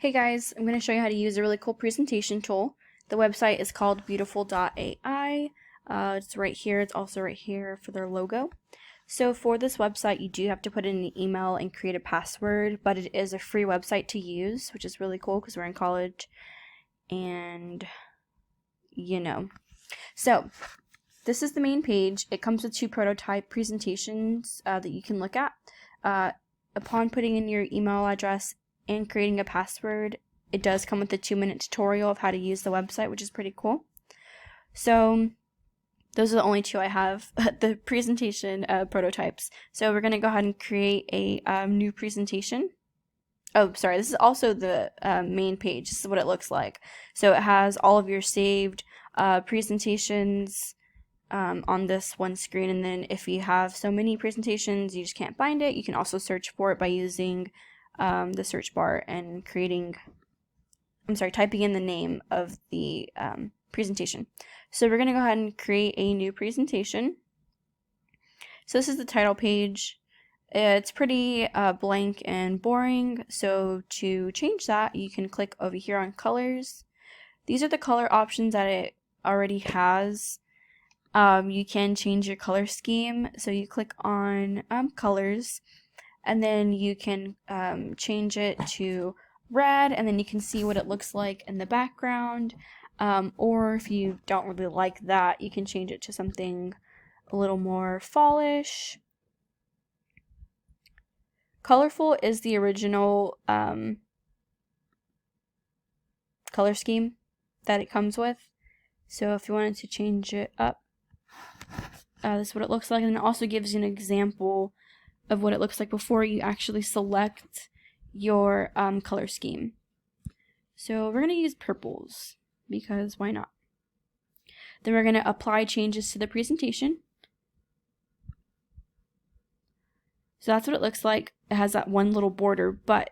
Hey guys, I'm going to show you how to use a really cool presentation tool. The website is called Beautiful.ai. It's right here. It's also right here for their logo. So for this website, you do have to put in an email and create a password, but it is a free website to use, which is really cool because we're in college and So this is the main page. It comes with two prototype presentations that you can look at. Upon putting in your email address and creating a password, it does come with a 2-minute tutorial of how to use the website, which is pretty cool. So those are the only two I have, the presentation prototypes. So we're going to go ahead and create a new presentation. Oh, sorry, this is also the main page. This is what it looks like. So it has all of your saved presentations on this one screen, and then if you have so many presentations you just can't find it, you can also search for it by using the search bar and typing in the name of the presentation. So we're going to go ahead and create a new presentation. So this is the title page. It's pretty blank and boring, so to change that you can click over here on colors. These are the color options that it already has. You can change your color scheme, so you click on colors, and then you can change it to red, and then you can see what it looks like in the background. Or if you don't really like that, you can change it to something a little more fallish. Colorful is the original color scheme that it comes with. So if you wanted to change it up, this is what it looks like, and it also gives you an example of what it looks like before you actually select your color scheme. So we're going to use purples because why not? Then we're going to apply changes to the presentation. So that's what it looks like. It has that one little border, but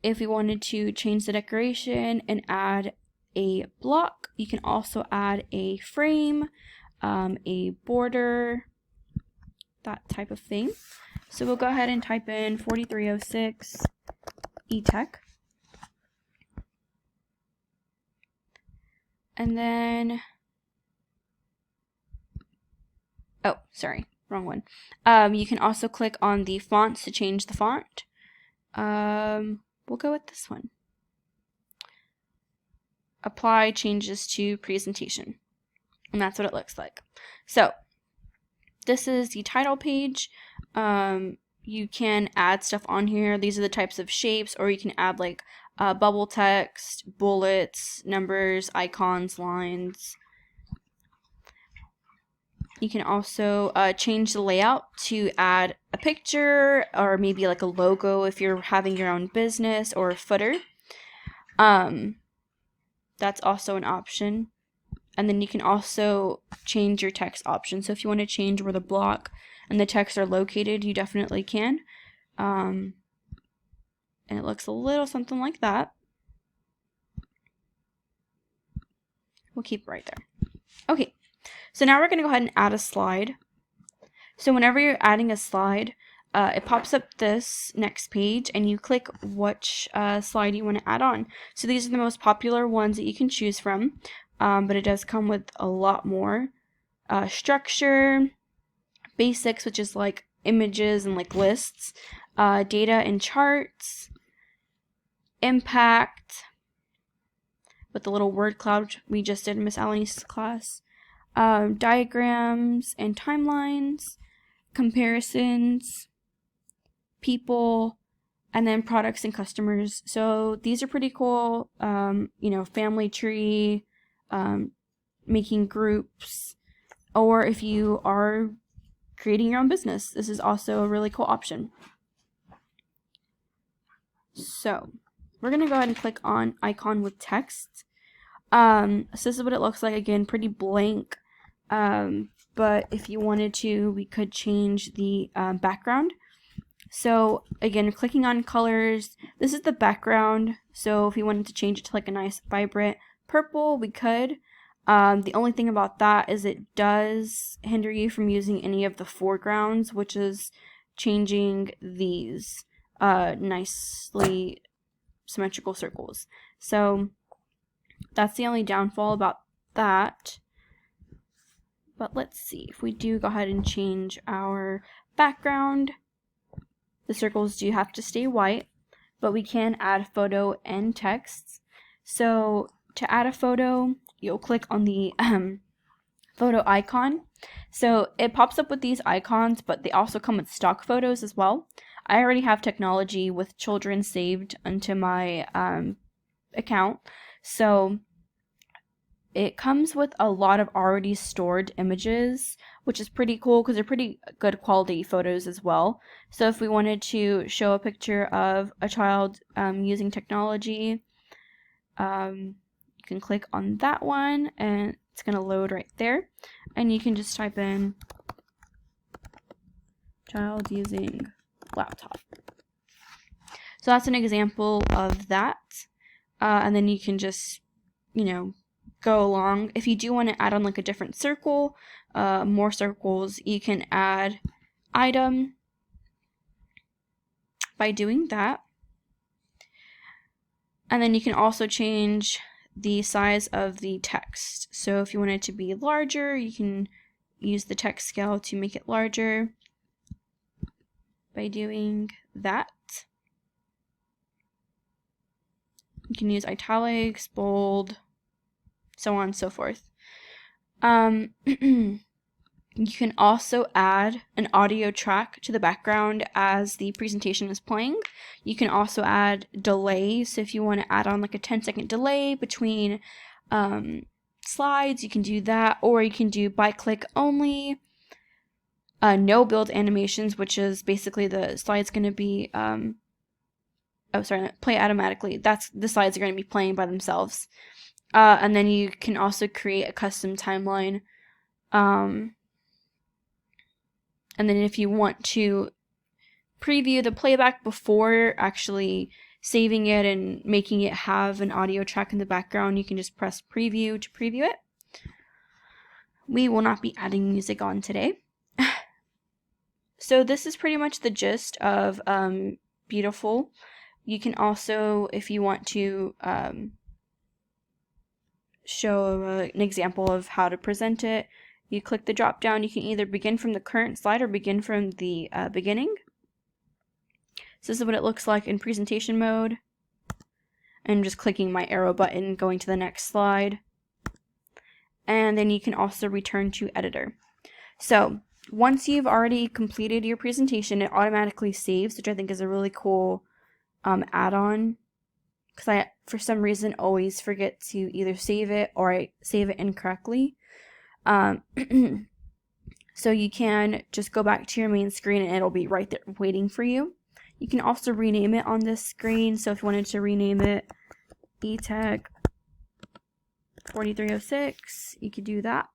if we wanted to change the decoration and add a block, you can also add a frame, a border, that type of thing. So we'll go ahead and type in 4306 ETEC. And then, oh, sorry, wrong one. You can also click on the fonts to change the font. We'll go with this one. Apply changes to presentation. And that's what it looks like. So this is the title page. You can add stuff on here. These are the types of shapes, or you can add like bubble text, bullets, numbers, icons, lines. You can also change the layout to add a picture or maybe like a logo if you're having your own business, or a footer. That's also an option. And then you can also change your text option. So if you want to change where the block and the text are located, you definitely can. And it looks a little something like that. We'll keep it right there. Okay, so now we're going to go ahead and add a slide. So whenever you're adding a slide, it pops up this next page, and you click which slide you want to add on. So these are the most popular ones that you can choose from. But it does come with a lot more. Structure, basics, which is like images and like lists, data and charts, impact, with the little word cloud we just did in Miss Alanie's class, diagrams and timelines, comparisons, people, and then products and customers. So these are pretty cool. Family tree, making groups, or if you are creating your own business, this is also a really cool option. So we're going to go ahead and click on icon with text. So this is what it looks like. Again, pretty blank, but if you wanted to, we could change the background. So again, clicking on colors, this is the background. So if you wanted to change it to like a nice vibrant purple, we could. The only thing about that is it does hinder you from using any of the foregrounds, which is changing these nicely symmetrical circles. So that's the only downfall about that. But let's see, if we do go ahead and change our background, the circles do have to stay white, but we can add photo and text. So to add a photo, you'll click on the photo icon. So it pops up with these icons, but they also come with stock photos as well. I already have technology with children saved onto my account, so it comes with a lot of already stored images, which is pretty cool because they're pretty good quality photos as well. So if we wanted to show a picture of a child using technology, you can click on that one and it's going to load right there. And you can just type in child using laptop. So that's an example of that. And then you can just, go along. If you do want to add on like a different circle, more circles, you can add item by doing that. And then you can also change the size of the text. So if you want it to be larger, you can use the text scale to make it larger by doing that. You can use italics, bold, so on and so forth. You can also add an audio track to the background as the presentation is playing. You can also add delay. So if you want to add on like a 10-second delay between slides, you can do that. Or you can do by click only, no build animations, which is basically the slide's going to be, play automatically. The slides are going to be playing by themselves. And then you can also create a custom timeline. And then if you want to preview the playback before actually saving it and making it have an audio track in the background, you can just press preview to preview it. We will not be adding music on today. So this is pretty much the gist of Beautiful. You can also, if you want to show an example of how to present it, you click the drop down. You can either begin from the current slide or begin from the beginning. So this is what it looks like in presentation mode. I'm just clicking my arrow button, going to the next slide. And then you can also return to editor. So once you've already completed your presentation, it automatically saves, which I think is a really cool add-on. Because I, for some reason, always forget to either save it or I save it incorrectly. So you can just go back to your main screen and it'll be right there waiting for you. You can also rename it on this screen. So if you wanted to rename it ETEC 4306, you could do that.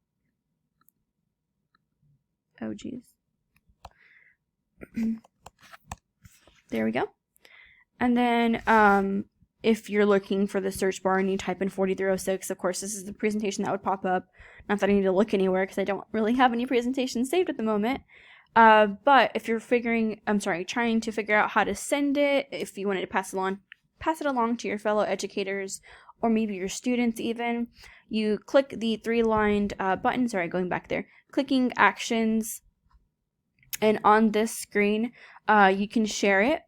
Oh geez. There we go. And then if you're looking for the search bar and you type in 4306, of course, this is the presentation that would pop up. Not that I need to look anywhere because I don't really have any presentations saved at the moment. But if you're trying to figure out how to send it, if you wanted to pass it along to your fellow educators or maybe your students even, you click the three-lined button. Going back there. Clicking actions. And on this screen, you can share it.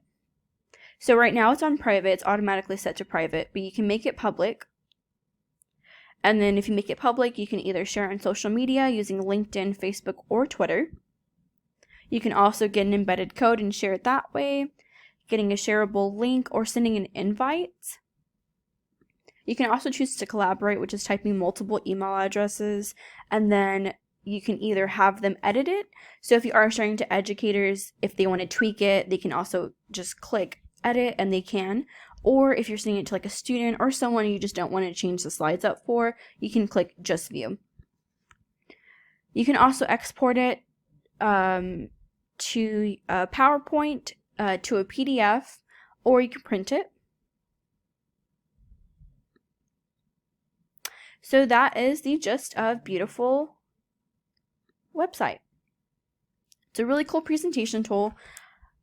So right now it's on private, it's automatically set to private, but you can make it public. And then if you make it public, you can either share it on social media using LinkedIn, Facebook, or Twitter. You can also get an embedded code and share it that way, getting a shareable link or sending an invite. You can also choose to collaborate, which is typing multiple email addresses, and then you can either have them edited. So if you are sharing to educators, if they want to tweak it, they can also just click edit and they can. Or if you're sending it to like a student or someone you just don't want to change the slides up for, you can click just view. You can also export it to a PowerPoint, to a PDF, or you can print it. So that is the gist of Beautiful website. It's a really cool presentation tool.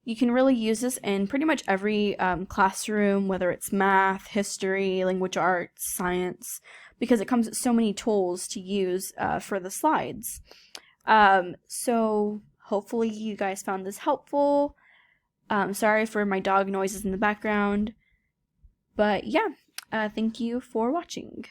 you can really use this in pretty much every classroom, whether it's math, history, language arts, science, because it comes with so many tools to use for the slides. So hopefully you guys found this helpful. Sorry for my dog noises in the background. But yeah, thank you for watching.